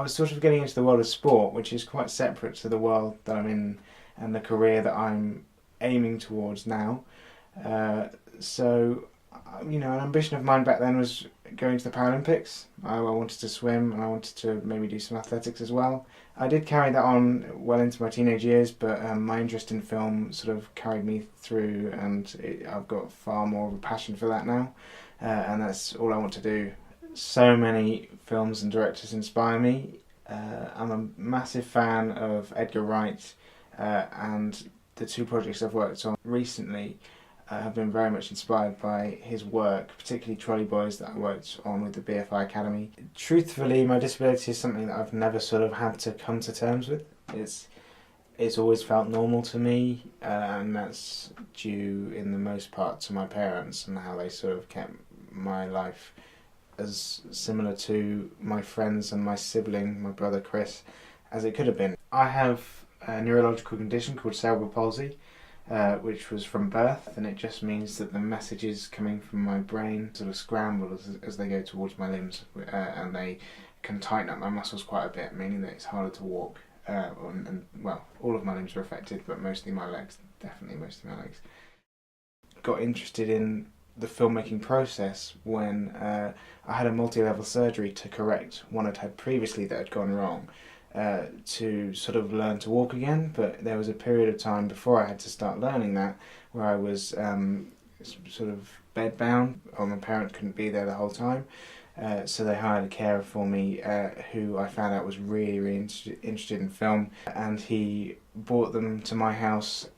I was sort of getting into the world of sport, which is quite separate to the world that I'm in and the career that I'm aiming towards now. Uh, so, an ambition of mine back then was going to the Paralympics. I wanted to swim and I wanted to maybe do some athletics as well. I did carry that on well into my teenage years, but my interest in film sort of carried me through, and I've got far more of a passion for that now, and that's all I want to do. So many films and directors inspire me. I'm a massive fan of Edgar Wright, and the two projects I've worked on recently have been very much inspired by his work, particularly Trolley Boys that I worked on with the BFI Academy. Truthfully, my disability is something that I've never sort of had to come to terms with. It's always felt normal to me, and that's due in the most part to my parents and how they sort of kept my life as similar to my friends and my sibling, my brother Chris, as it could have been. I have a neurological condition called cerebral palsy, which was from birth, and it just means that the messages coming from my brain sort of scramble as they go towards my limbs, and they can tighten up my muscles quite a bit, meaning that it's harder to walk. All of my limbs are affected, but mostly my legs, definitely mostly my legs. Got interested in the filmmaking process when I had a multi-level surgery to correct one I'd had previously that had gone wrong, to sort of learn to walk again, but there was a period of time before I had to start learning that where I was sort of bedbound, or my parents couldn't be there the whole time, so they hired a carer for me who I found out was really interested in film, and he brought them to my house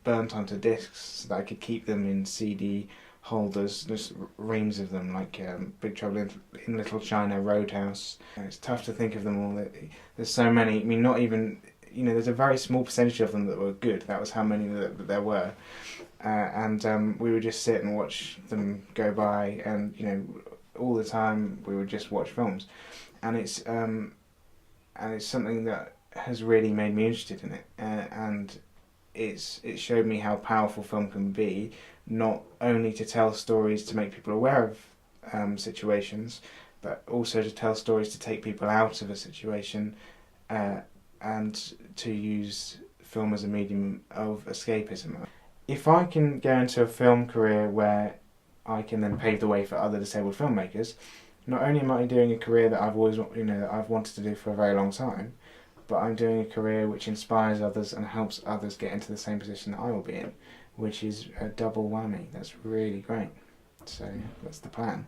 burnt onto discs so that I could keep them in CD holders, just reams of them, like Big Trouble in Little China, Roadhouse. It's tough to think of them all. There's so many. I mean, not even, there's a very small percentage of them that were good. That was how many that there were. And we would just sit and watch them go by, and all the time we would just watch films. And it's something that has really made me interested in it, and it showed me how powerful film can be, not only to tell stories to make people aware of situations, but also to tell stories to take people out of a situation, and to use film as a medium of escapism. If I can go into a film career where I can then pave the way for other disabled filmmakers, not only am I doing a career that I've always, that I've wanted to do for a very long time, but I'm doing a career which inspires others and helps others get into the same position that I will be in, which is a double whammy. That's really great. So that's the plan.